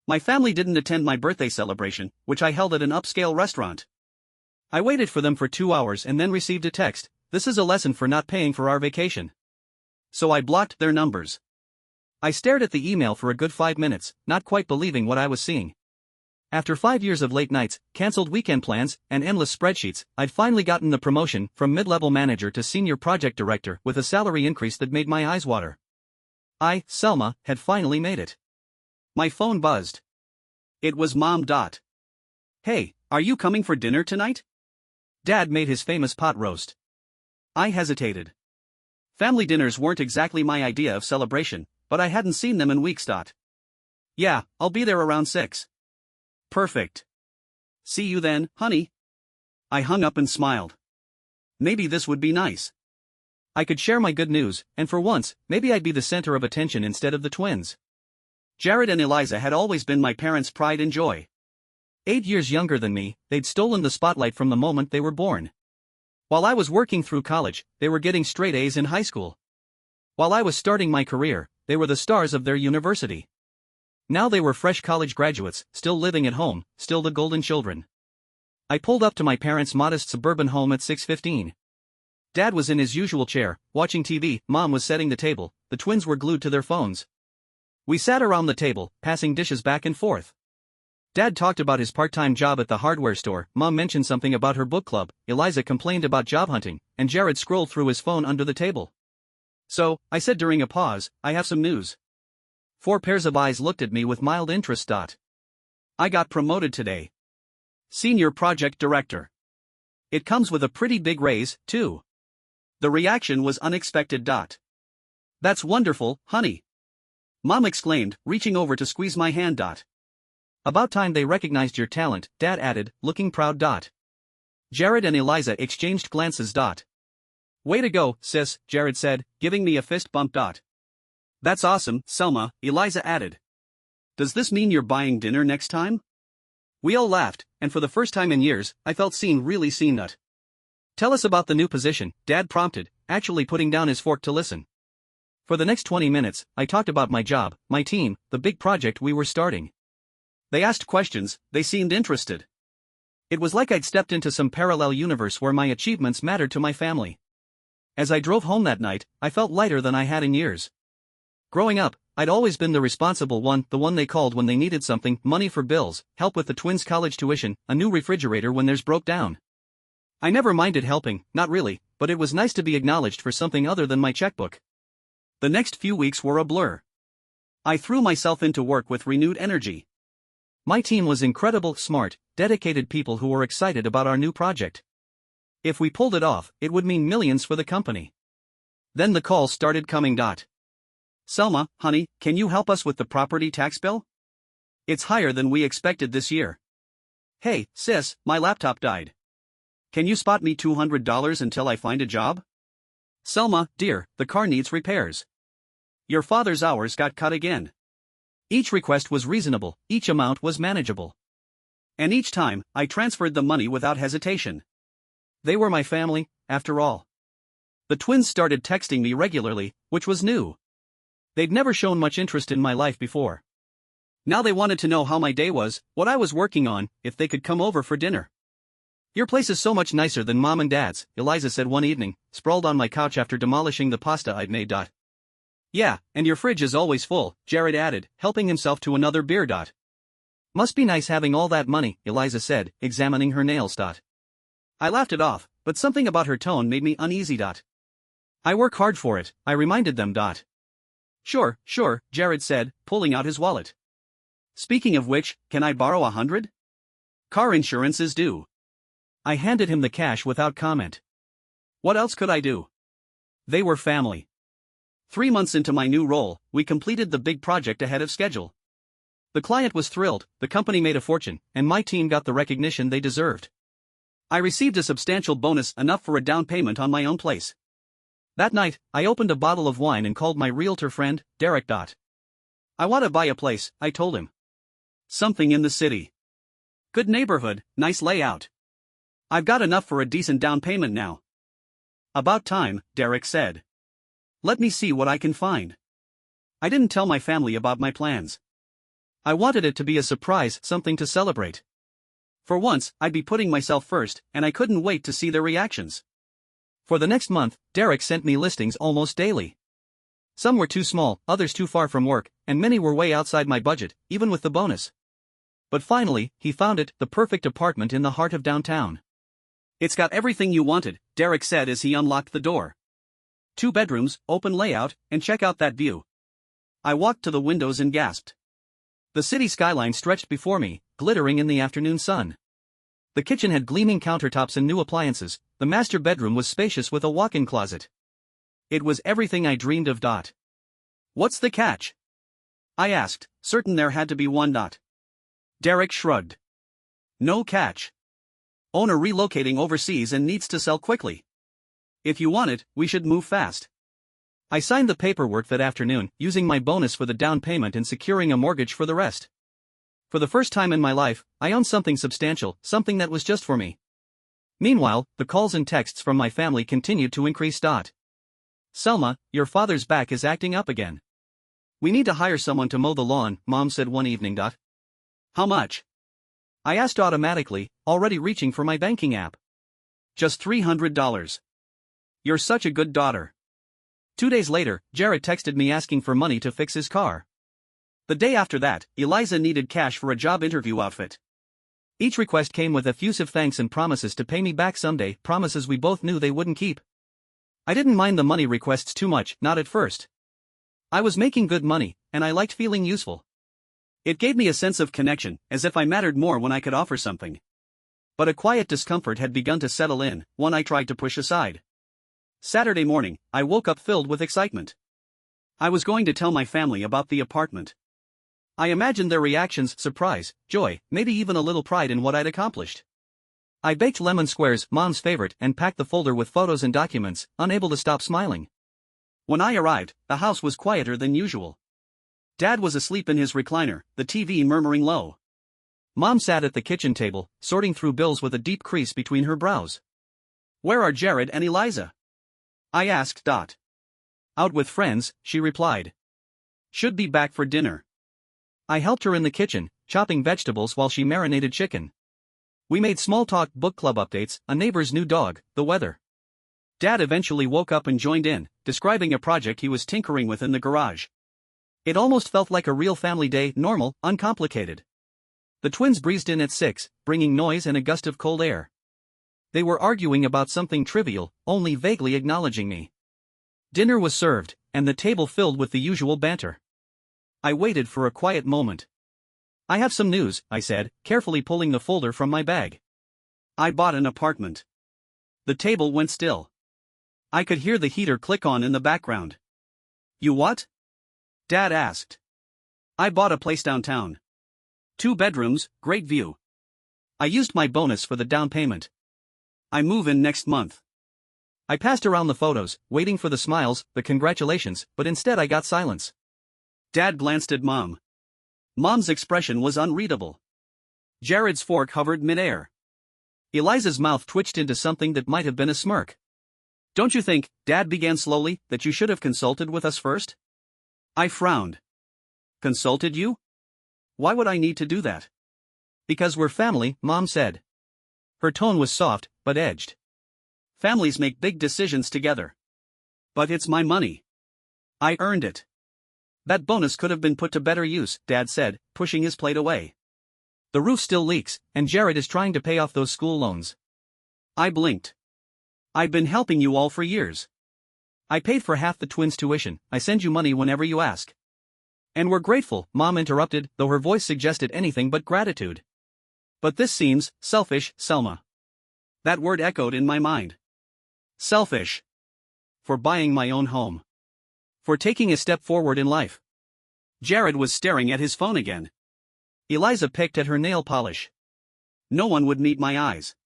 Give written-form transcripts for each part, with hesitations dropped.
My family didn't attend my birthday celebration, which I held at an upscale restaurant. I waited for them for 2 hours and then received a text, "This is a lesson for not paying for our vacation." So I blocked their numbers. I stared at the email for a good 5 minutes, not quite believing what I was seeing. After 5 years of late nights, cancelled weekend plans, and endless spreadsheets, I'd finally gotten the promotion from mid-level manager to senior project director with a salary increase that made my eyes water. I, Selma, had finally made it. My phone buzzed. It was Mom. "Hey, are you coming for dinner tonight?" Dad made his famous pot roast. I hesitated. Family dinners weren't exactly my idea of celebration, but I hadn't seen them in weeks. "Yeah, I'll be there around 6. "Perfect. See you then, honey." I hung up and smiled. Maybe this would be nice. I could share my good news, and for once, maybe I'd be the center of attention instead of the twins. Jared and Eliza had always been my parents' pride and joy. 8 years younger than me, they'd stolen the spotlight from the moment they were born. While I was working through college, they were getting straight A's in high school. While I was starting my career, they were the stars of their university. Now they were fresh college graduates, still living at home, still the golden children. I pulled up to my parents' modest suburban home at 6:15. Dad was in his usual chair, watching TV, Mom was setting the table, the twins were glued to their phones. We sat around the table, passing dishes back and forth. Dad talked about his part-time job at the hardware store, Mom mentioned something about her book club, Eliza complained about job hunting, and Jared scrolled through his phone under the table. "So," I said during a pause, "I have some news." 4 pairs of eyes looked at me with mild interest. "I got promoted today. Senior project director. It comes with a pretty big raise, too." The reaction was unexpected. "That's wonderful, honey," Mom exclaimed, reaching over to squeeze my hand. "About time they recognized your talent," Dad added, looking proud. Jared and Eliza exchanged glances. "Way to go, sis," Jared said, giving me a fist bump. "That's awesome, Selma," Eliza added. "Does this mean you're buying dinner next time?" We all laughed, and for the first time in years, I felt really seen. "Tell us about the new position," Dad prompted, actually putting down his fork to listen. For the next 20 minutes, I talked about my job, my team, the big project we were starting. They asked questions, they seemed interested. It was like I'd stepped into some parallel universe where my achievements mattered to my family. As I drove home that night, I felt lighter than I had in years. Growing up, I'd always been the responsible one, the one they called when they needed something, money for bills, help with the twins' college tuition, a new refrigerator when theirs broke down. I never minded helping, not really, but it was nice to be acknowledged for something other than my checkbook. The next few weeks were a blur. I threw myself into work with renewed energy. My team was incredible, smart, dedicated people who were excited about our new project. If we pulled it off, it would mean millions for the company. Then the calls started coming. "Selma, honey, can you help us with the property tax bill? It's higher than we expected this year." "Hey, sis, my laptop died. Can you spot me $200 until I find a job?" "Selma, dear, the car needs repairs. Your father's hours got cut again." Each request was reasonable, each amount was manageable. And each time, I transferred the money without hesitation. They were my family, after all. The twins started texting me regularly, which was new. They'd never shown much interest in my life before. Now they wanted to know how my day was, what I was working on, if they could come over for dinner. "Your place is so much nicer than Mom and Dad's," Eliza said one evening, sprawled on my couch after demolishing the pasta I'd made. "Yeah, and your fridge is always full," Jared added, helping himself to another beer. "Must be nice having all that money," Eliza said, examining her nails. I laughed it off, but something about her tone made me uneasy. "I work hard for it," I reminded them. Sure, Jared said, pulling out his wallet. "Speaking of which, can I borrow $100? Car insurance is due." I handed him the cash without comment. What else could I do? They were family. 3 months into my new role, we completed the big project ahead of schedule. The client was thrilled, the company made a fortune, and my team got the recognition they deserved. I received a substantial bonus, enough for a down payment on my own place. That night, I opened a bottle of wine and called my realtor friend, Derek. "I want to buy a place," I told him. "Something in the city. Good neighborhood, nice layout. I've got enough for a decent down payment now." "About time," Derek said. "Let me see what I can find." I didn't tell my family about my plans. I wanted it to be a surprise, something to celebrate. For once, I'd be putting myself first, and I couldn't wait to see their reactions. For the next month, Derek sent me listings almost daily. Some were too small, others too far from work, and many were way outside my budget, even with the bonus. But finally, he found it, the perfect apartment in the heart of downtown. "It's got everything you wanted," Derek said as he unlocked the door. "2 bedrooms, open layout, and check out that view." I walked to the windows and gasped. The city skyline stretched before me, glittering in the afternoon sun. The kitchen had gleaming countertops and new appliances. The master bedroom was spacious with a walk-in closet. It was everything I dreamed of. "What's the catch?" I asked, certain there had to be one. Derek shrugged. "No catch. Owner relocating overseas and needs to sell quickly. If you want it, we should move fast." I signed the paperwork that afternoon, using my bonus for the down payment and securing a mortgage for the rest. For the first time in my life, I owned something substantial, something that was just for me. Meanwhile, the calls and texts from my family continued to increase. "Selma, your father's back is acting up again. We need to hire someone to mow the lawn," Mom said one evening. "How much?" I asked automatically, already reaching for my banking app. "Just $300. You're such a good daughter." 2 days later, Jared texted me asking for money to fix his car. The day after that, Eliza needed cash for a job interview outfit. Each request came with effusive thanks and promises to pay me back someday, promises we both knew they wouldn't keep. I didn't mind the money requests too much, not at first. I was making good money, and I liked feeling useful. It gave me a sense of connection, as if I mattered more when I could offer something. But a quiet discomfort had begun to settle in, one I tried to push aside. Saturday morning, I woke up filled with excitement. I was going to tell my family about the apartment. I imagined their reactions: surprise, joy, maybe even a little pride in what I'd accomplished. I baked lemon squares, Mom's favorite, and packed the folder with photos and documents, unable to stop smiling. When I arrived, the house was quieter than usual. Dad was asleep in his recliner, the TV murmuring low. Mom sat at the kitchen table, sorting through bills with a deep crease between her brows. "Where are Jared and Eliza?" I asked. "Out with friends," she replied. "Should be back for dinner." I helped her in the kitchen, chopping vegetables while she marinated chicken. We made small talk, book club updates, a neighbor's new dog, the weather. Dad eventually woke up and joined in, describing a project he was tinkering with in the garage. It almost felt like a real family day, normal, uncomplicated. The twins breezed in at 6, bringing noise and a gust of cold air. They were arguing about something trivial, only vaguely acknowledging me. Dinner was served, and the table filled with the usual banter. I waited for a quiet moment. "I have some news," I said, carefully pulling the folder from my bag. "I bought an apartment." The table went still. I could hear the heater click on in the background. "You what?" Dad asked. "I bought a place downtown. 2 bedrooms, great view. I used my bonus for the down payment. I move in next month." I passed around the photos, waiting for the smiles, the congratulations, but instead I got silence. Dad glanced at Mom. Mom's expression was unreadable. Jared's fork hovered midair. Eliza's mouth twitched into something that might have been a smirk. "Don't you think," Dad began slowly, "that you should have consulted with us first?" I frowned. "Consulted you? Why would I need to do that?" "Because we're family," Mom said. Her tone was soft, but edged. "Families make big decisions together. But it's my money. I earned it. That bonus could have been put to better use," Dad said, pushing his plate away. "The roof still leaks, and Jared is trying to pay off those school loans." I blinked. "I've been helping you all for years. I paid for half the twins' tuition. I send you money whenever you ask." "And we're grateful," Mom interrupted, though her voice suggested anything but gratitude. "But this seems selfish, Selma." That word echoed in my mind. Selfish. For buying my own home. For taking a step forward in life. Jared was staring at his phone again. Eliza picked at her nail polish. No one would meet my eyes.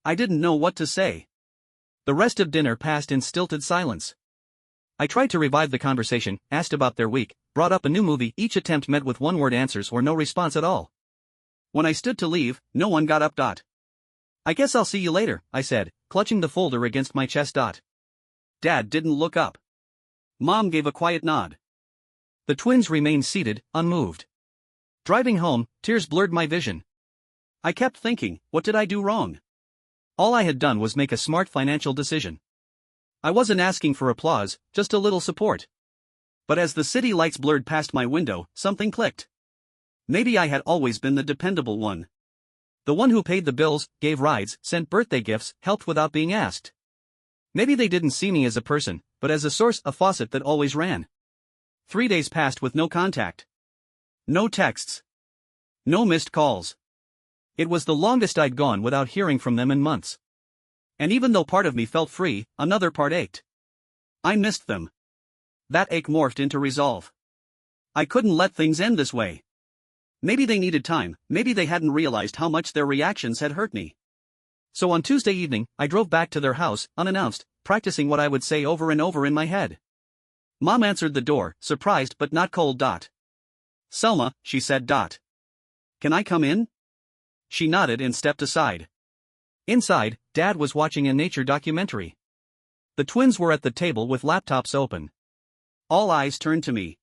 I didn't know what to say. The rest of dinner passed in stilted silence. I tried to revive the conversation, asked about their week, brought up a new movie. Each attempt met with one-word answers or no response at all. When I stood to leave, no one got up. "I guess I'll see you later," I said, clutching the folder against my chest. Dad didn't look up. Mom gave a quiet nod. The twins remained seated, unmoved. Driving home, tears blurred my vision. I kept thinking, what did I do wrong? All I had done was make a smart financial decision. I wasn't asking for applause, just a little support. But as the city lights blurred past my window, something clicked. Maybe I had always been the dependable one. The one who paid the bills, gave rides, sent birthday gifts, helped without being asked. Maybe they didn't see me as a person, but as a source, a faucet that always ran. 3 days passed with no contact. No texts. No missed calls. It was the longest I'd gone without hearing from them in months. And even though part of me felt free, another part ached. I missed them. That ache morphed into resolve. I couldn't let things end this way. Maybe they needed time, maybe they hadn't realized how much their reactions had hurt me. So on Tuesday evening, I drove back to their house, unannounced, practicing what I would say over and over in my head. Mom answered the door, surprised but not cold. Selma, she said. Can I come in? She nodded and stepped aside. Inside, Dad was watching a nature documentary. The twins were at the table with laptops open. All eyes turned to me.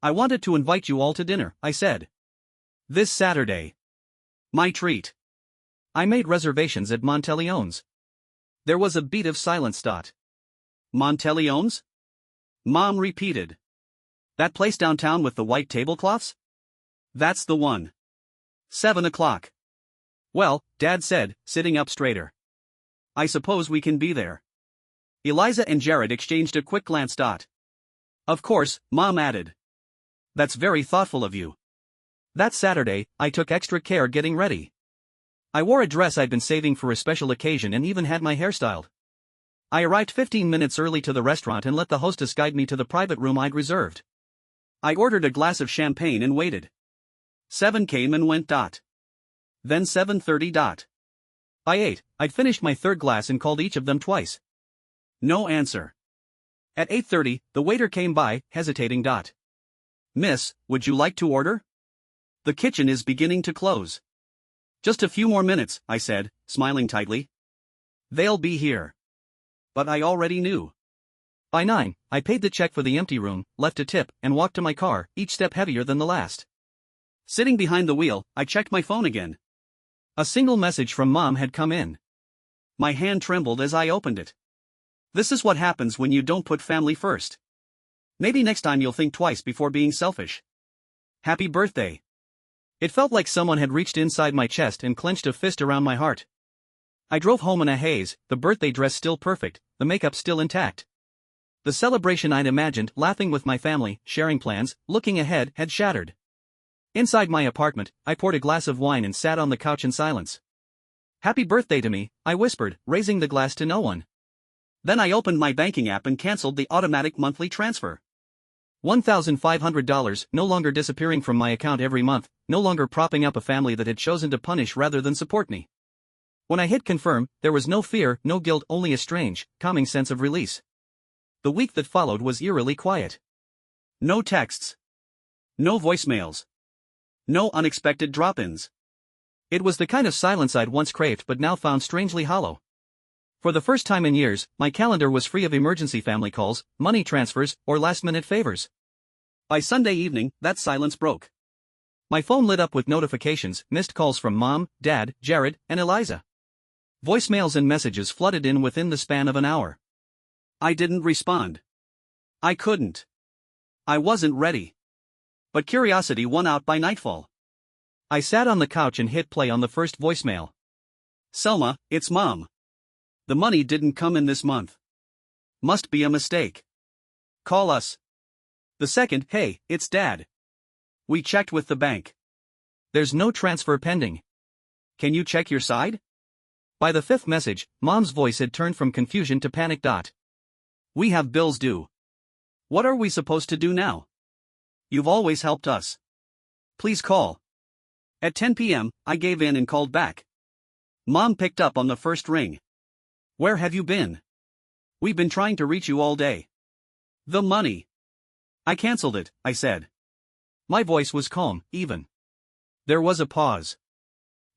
I wanted to invite you all to dinner, I said. This Saturday. My treat. I made reservations at Monteleone's. There was a beat of silence. Monteleone's? Mom repeated. That place downtown with the white tablecloths? That's the one. 7 o'clock. Well, Dad said, sitting up straighter. I suppose we can be there. Eliza and Jared exchanged a quick glance. Of course, Mom added. That's very thoughtful of you. That Saturday, I took extra care getting ready. I wore a dress I'd been saving for a special occasion and even had my hair styled. I arrived 15 minutes early to the restaurant and let the hostess guide me to the private room I'd reserved. I ordered a glass of champagne and waited. 7 came and went. Then 7:30. By 8, I'd finished my third glass and called each of them twice. No answer. At 8:30, the waiter came by, hesitating. Miss, would you like to order? The kitchen is beginning to close. Just a few more minutes, I said, smiling tightly. They'll be here. But I already knew. By 9, I paid the check for the empty room, left a tip, and walked to my car, each step heavier than the last. Sitting behind the wheel, I checked my phone again. A single message from Mom had come in. My hand trembled as I opened it. This is what happens when you don't put family first. Maybe next time you'll think twice before being selfish. Happy birthday. It felt like someone had reached inside my chest and clenched a fist around my heart. I drove home in a haze, the birthday dress still perfect, the makeup still intact. The celebration I'd imagined, laughing with my family, sharing plans, looking ahead, had shattered. Inside my apartment, I poured a glass of wine and sat on the couch in silence. Happy birthday to me, I whispered, raising the glass to no one. Then I opened my banking app and canceled the automatic monthly transfer. $1,500, no longer disappearing from my account every month, no longer propping up a family that had chosen to punish rather than support me. When I hit confirm, there was no fear, no guilt, only a strange, calming sense of release. The week that followed was eerily quiet. No texts. No voicemails. No unexpected drop-ins. It was the kind of silence I'd once craved but now found strangely hollow. For the first time in years, my calendar was free of emergency family calls, money transfers, or last-minute favors. By Sunday evening, that silence broke. My phone lit up with notifications, missed calls from Mom, Dad, Jared, and Eliza. Voicemails and messages flooded in within the span of an hour. I didn't respond. I couldn't. I wasn't ready. But curiosity won out by nightfall. I sat on the couch and hit play on the first voicemail. Selma, it's Mom. The money didn't come in this month. Must be a mistake. Call us. The second, hey, it's Dad. We checked with the bank. There's no transfer pending. Can you check your side? By the fifth message, Mom's voice had turned from confusion to panic. We have bills due. What are we supposed to do now? You've always helped us. Please call. At 10 p.m., I gave in and called back. Mom picked up on the first ring. Where have you been? We've been trying to reach you all day. The money. I canceled it, I said. My voice was calm, even. There was a pause.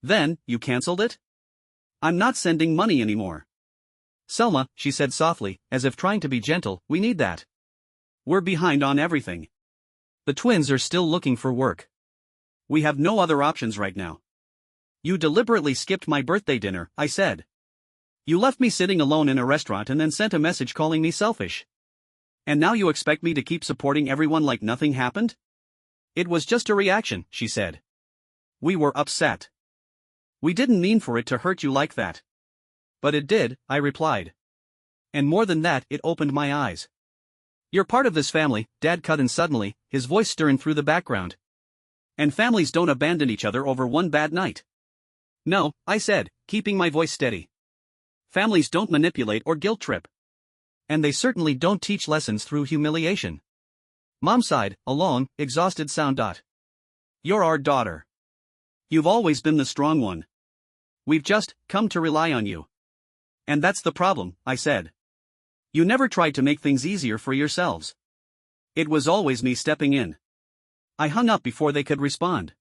Then, you canceled it? I'm not sending money anymore. Selma, she said softly, as if trying to be gentle, we need that. We're behind on everything. The twins are still looking for work. We have no other options right now. You deliberately skipped my birthday dinner, I said. You left me sitting alone in a restaurant and then sent a message calling me selfish. And now you expect me to keep supporting everyone like nothing happened? It was just a reaction, she said. We were upset. We didn't mean for it to hurt you like that. But it did, I replied. And more than that, it opened my eyes. You're part of this family, Dad cut in suddenly, his voice stern through the background. And families don't abandon each other over one bad night. No, I said, keeping my voice steady. Families don't manipulate or guilt trip. And they certainly don't teach lessons through humiliation. Mom sighed, a long, exhausted sound. You're our daughter. You've always been the strong one. We've just come to rely on you. And that's the problem, I said. You never tried to make things easier for yourselves. It was always me stepping in. I hung up before they could respond.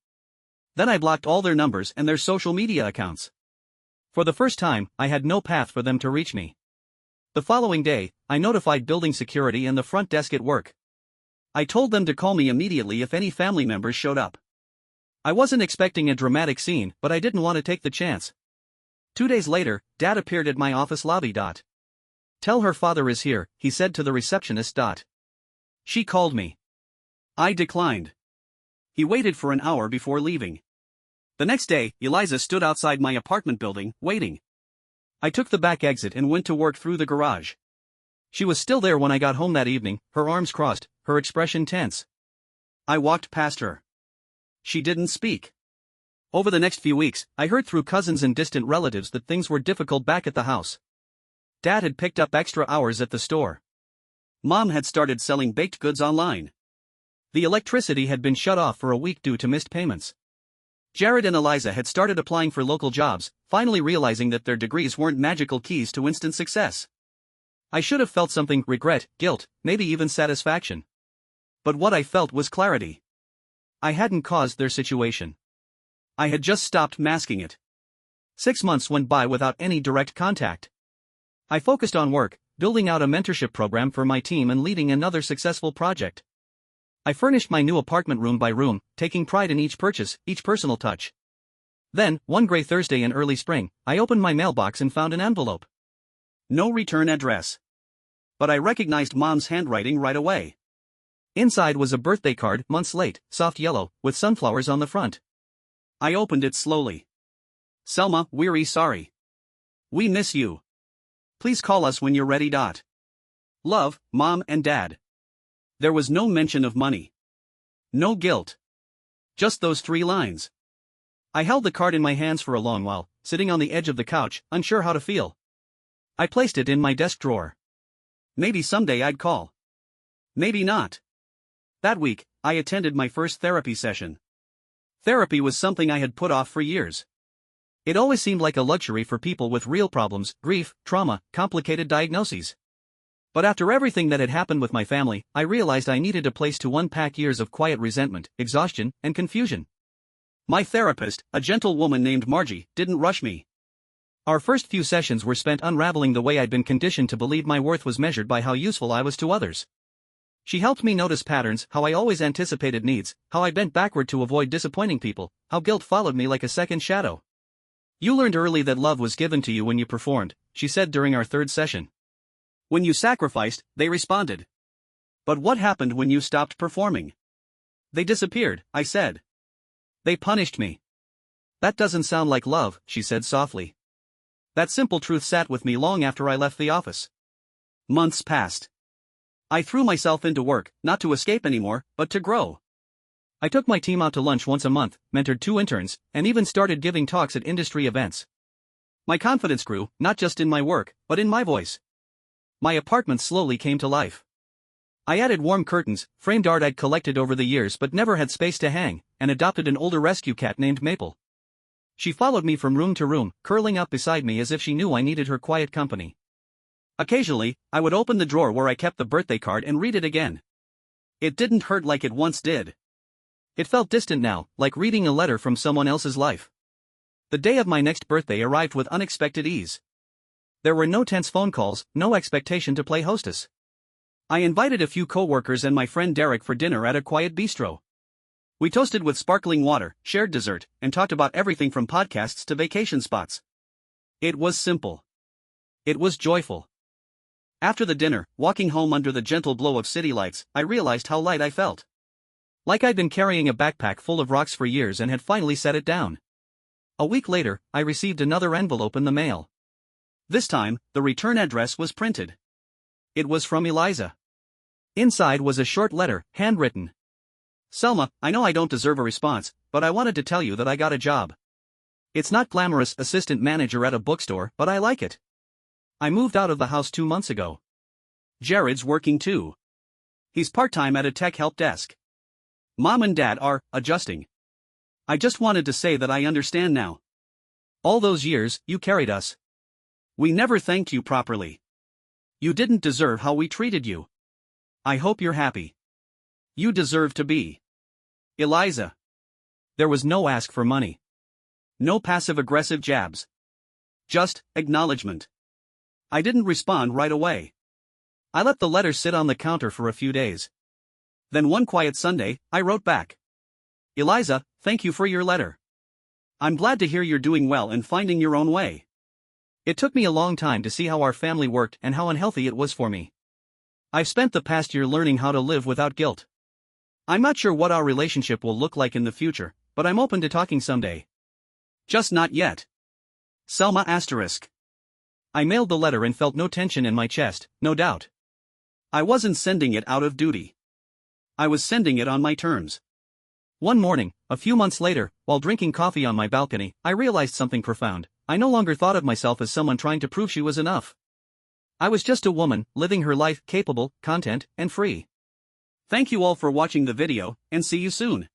Then I blocked all their numbers and their social media accounts. For the first time, I had no path for them to reach me. The following day, I notified building security and the front desk at work. I told them to call me immediately if any family members showed up. I wasn't expecting a dramatic scene, but I didn't want to take the chance. 2 days later, Dad appeared at my office lobby. Tell her father is here, he said to the receptionist. She called me. I declined. He waited for an hour before leaving. The next day, Eliza stood outside my apartment building, waiting. I took the back exit and went to work through the garage. She was still there when I got home that evening, her arms crossed, her expression tense. I walked past her. She didn't speak. Over the next few weeks, I heard through cousins and distant relatives that things were difficult back at the house. Dad had picked up extra hours at the store. Mom had started selling baked goods online. The electricity had been shut off for a week due to missed payments. Jared and Eliza had started applying for local jobs, finally realizing that their degrees weren't magical keys to instant success. I should have felt something: regret, guilt, maybe even satisfaction. But what I felt was clarity. I hadn't caused their situation. I had just stopped masking it. 6 months went by without any direct contact. I focused on work, building out a mentorship program for my team and leading another successful project. I furnished my new apartment room by room, taking pride in each purchase, each personal touch. Then, one gray Thursday in early spring, I opened my mailbox and found an envelope. No return address. But I recognized Mom's handwriting right away. Inside was a birthday card, months late, soft yellow, with sunflowers on the front. I opened it slowly. Selma, we're sorry. We miss you. Please call us when you're ready. Love, Mom and Dad. There was no mention of money. No guilt. Just those 3 lines. I held the card in my hands for a long while, sitting on the edge of the couch, unsure how to feel. I placed it in my desk drawer. Maybe someday I'd call. Maybe not. That week, I attended my first therapy session. Therapy was something I had put off for years. It always seemed like a luxury for people with real problems, grief, trauma, complicated diagnoses. But after everything that had happened with my family, I realized I needed a place to unpack years of quiet resentment, exhaustion, and confusion. My therapist, a gentle woman named Margie, didn't rush me. Our first few sessions were spent unraveling the way I'd been conditioned to believe my worth was measured by how useful I was to others. She helped me notice patterns, how I always anticipated needs, how I bent backward to avoid disappointing people, how guilt followed me like a second shadow. You learned early that love was given to you when you performed, she said during our third session. When you sacrificed, they responded. But what happened when you stopped performing? They disappeared, I said. They punished me. That doesn't sound like love, she said softly. That simple truth sat with me long after I left the office. Months passed. I threw myself into work, not to escape anymore, but to grow. I took my team out to lunch once a month, mentored 2 interns, and even started giving talks at industry events. My confidence grew, not just in my work, but in my voice. My apartment slowly came to life. I added warm curtains, framed art I'd collected over the years but never had space to hang, and adopted an older rescue cat named Maple. She followed me from room to room, curling up beside me as if she knew I needed her quiet company. Occasionally, I would open the drawer where I kept the birthday card and read it again. It didn't hurt like it once did. It felt distant now, like reading a letter from someone else's life. The day of my next birthday arrived with unexpected ease. There were no tense phone calls, no expectation to play hostess. I invited a few co-workers and my friend Derek for dinner at a quiet bistro. We toasted with sparkling water, shared dessert, and talked about everything from podcasts to vacation spots. It was simple. It was joyful. After the dinner, walking home under the gentle glow of city lights, I realized how light I felt. Like I'd been carrying a backpack full of rocks for years and had finally set it down. A week later, I received another envelope in the mail. This time, the return address was printed. It was from Eliza. Inside was a short letter, handwritten. Selma, I know I don't deserve a response, but I wanted to tell you that I got a job. It's not glamorous assistant manager at a bookstore, but I like it. I moved out of the house 2 months ago. Jared's working too. He's part-time at a tech help desk. Mom and Dad are adjusting. I just wanted to say that I understand now. All those years, you carried us. We never thanked you properly. You didn't deserve how we treated you. I hope you're happy. You deserve to be. Eliza. There was no ask for money. No passive-aggressive jabs. Just acknowledgement. I didn't respond right away. I let the letter sit on the counter for a few days. Then one quiet Sunday, I wrote back. Eliza, thank you for your letter. I'm glad to hear you're doing well and finding your own way. It took me a long time to see how our family worked and how unhealthy it was for me. I've spent the past year learning how to live without guilt. I'm not sure what our relationship will look like in the future, but I'm open to talking someday. Just not yet. Selma asterisk. I mailed the letter and felt no tension in my chest, no doubt. I wasn't sending it out of duty. I was sending it on my terms. One morning, a few months later, while drinking coffee on my balcony, I realized something profound. I no longer thought of myself as someone trying to prove she was enough. I was just a woman, living her life capable, content, and free. Thank you all for watching the video, and see you soon.